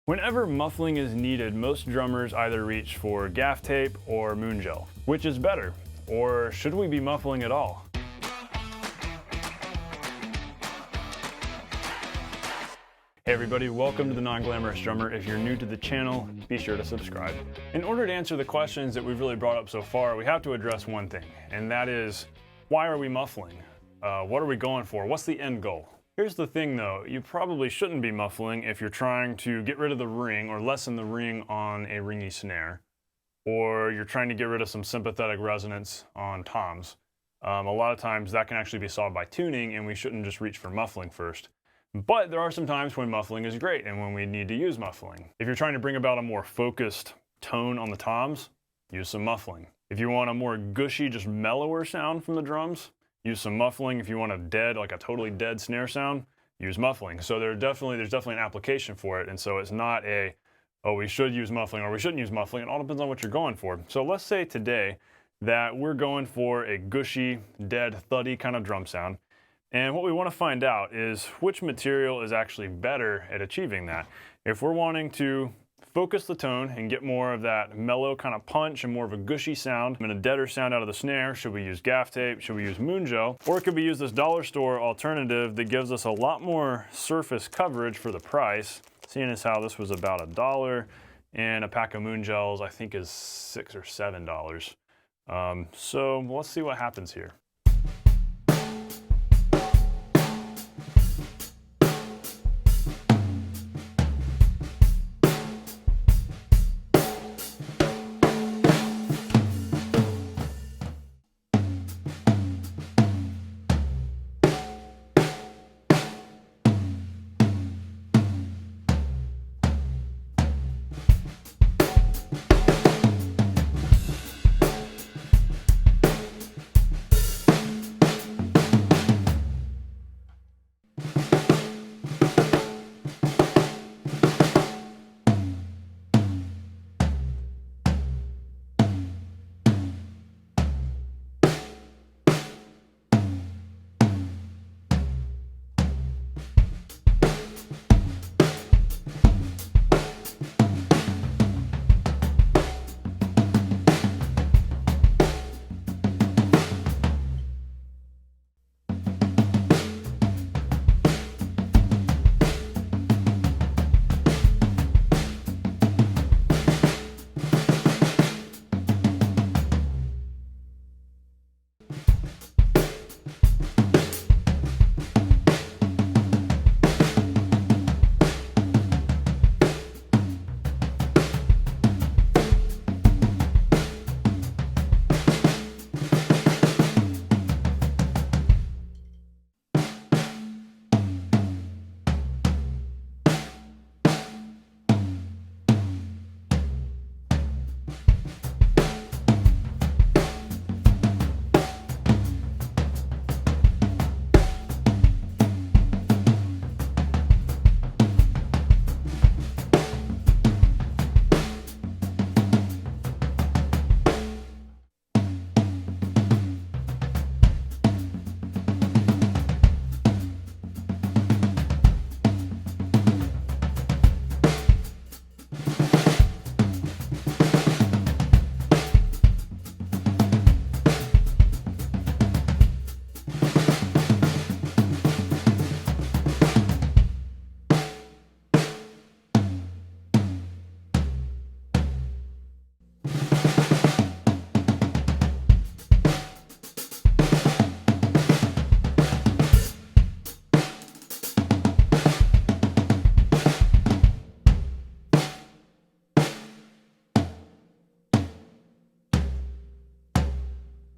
Whenever muffling is needed, most drummers either reach for gaff tape or Moongel. Which is better? Or should we be muffling at all? Hey everybody, welcome to the Non-Glamorous Drummer. If you're new to the channel, be sure to subscribe. In order to answer the questions that we've really brought up so far, we have to address one thing, and that is, why are we muffling? What are we going for? What's the end goal? Here's the thing though, you probably shouldn't be muffling if you're trying to get rid of the ring or lessen the ring on a ringy snare, or you're trying to get rid of some sympathetic resonance on toms. A lot of times that can actually be solved by tuning, and we shouldn't just reach for muffling first. But there are some times when muffling is great and when we need to use muffling. If you're trying to bring about a more focused tone on the toms, use some muffling. If you want a more gushy, just mellower sound from the drums, use some muffling. If you want like a totally dead snare sound, use muffling. So there's definitely an application for it. And so it's not oh, we should use muffling or we shouldn't use muffling. It all depends on what you're going for. So let's say today that we're going for a gushy, dead, thuddy kind of drum sound. And what we want to find out is which material is actually better at achieving that. If we're wanting to focus the tone and get more of that mellow kind of punch and more of a gushy sound and a deader sound out of the snare, should we use gaff tape? Should we use Moongel? Or could we use this dollar store alternative that gives us a lot more surface coverage for the price, seeing as how this was about $1 and a pack of Moongels I think is $6 or $7. So let's see what happens here.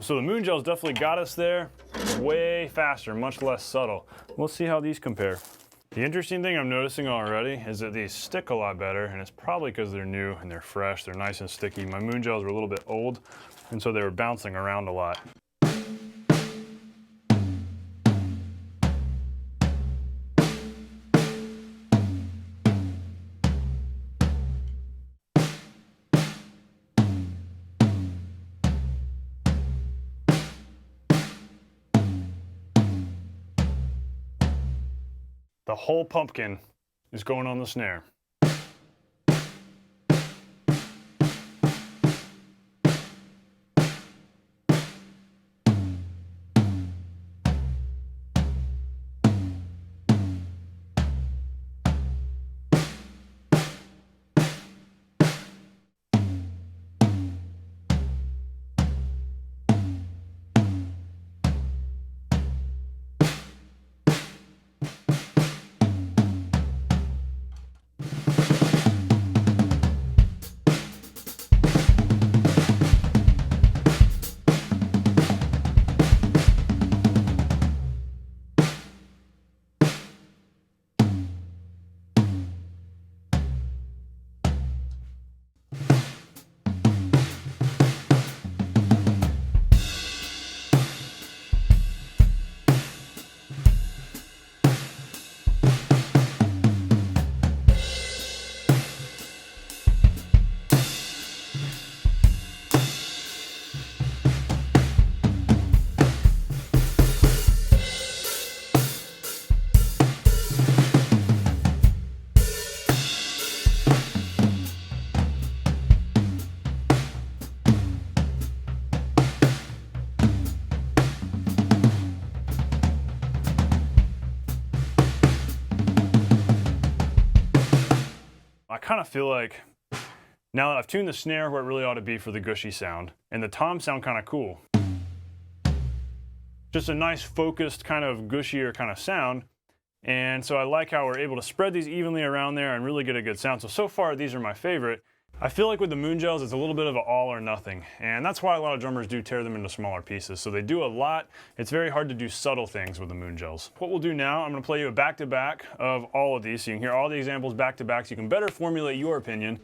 So the Moongel's definitely got us there way faster, much less subtle. We'll see how these compare. The interesting thing I'm noticing already is that these stick a lot better, and it's probably because they're new and they're fresh, they're nice and sticky. My Moongels were a little bit old, and so they were bouncing around a lot. The whole pumpkin is going on the snare. I kind of feel like now that I've tuned the snare where it really ought to be for the gushy sound, and the toms sound kind of cool. Just a nice focused kind of gushier kind of sound. And so I like how we're able to spread these evenly around there and really get a good sound. So far these are my favorite. I feel like with the Moongels, it's a little bit of an all or nothing. And that's why a lot of drummers do tear them into smaller pieces. So they do a lot. It's very hard to do subtle things with the Moongels. What we'll do now, I'm gonna play you a back-to-back of all of these so you can hear all the examples back-to-back so you can better formulate your opinion.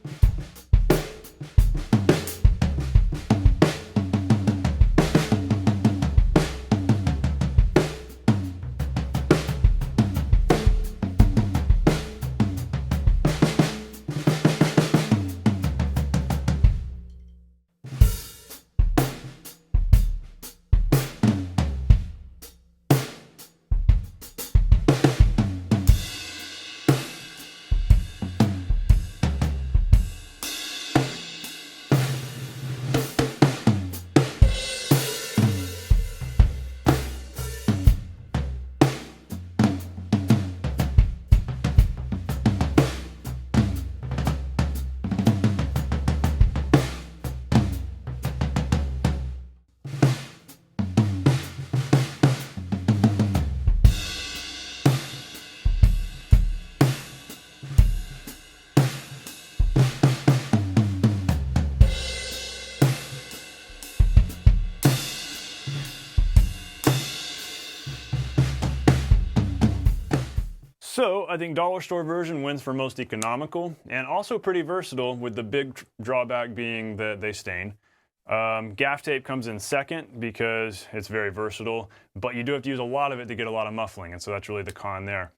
So I think dollar store version wins for most economical and also pretty versatile, with the big drawback being that they stain. Gaff tape comes in second because it's very versatile, but you do have to use a lot of it to get a lot of muffling, and so that's really the con there.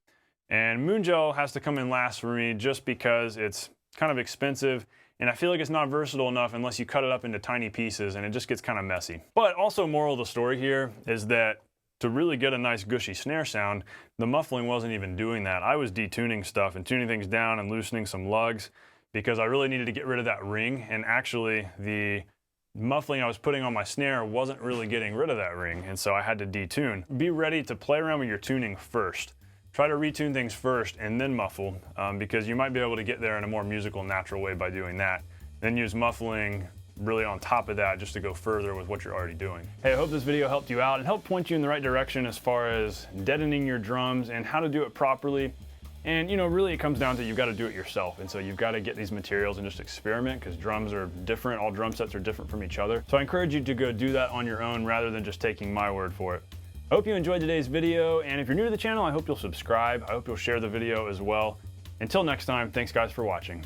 And Moongel has to come in last for me just because it's kind of expensive, and I feel like it's not versatile enough unless you cut it up into tiny pieces, and it just gets kind of messy. But also, moral of the story here is that to really get a nice gushy snare sound, the muffling wasn't even doing that. I was detuning stuff and tuning things down and loosening some lugs because I really needed to get rid of that ring, and actually the muffling I was putting on my snare wasn't really getting rid of that ring, and so I had to detune. Be ready to play around with your tuning first. Try to retune things first and then muffle, because you might be able to get there in a more musical, natural way by doing that. Then use muffling really on top of that just to go further with what you're already doing. Hey, I hope this video helped you out and helped point you in the right direction as far as deadening your drums and how to do it properly. And you know, really it comes down to you've got to do it yourself. And so you've got to get these materials and just experiment, because drums are different. All drum sets are different from each other. So I encourage you to go do that on your own rather than just taking my word for it. I hope you enjoyed today's video, and if you're new to the channel, I hope you'll subscribe. I hope you'll share the video as well. Until next time, thanks guys for watching.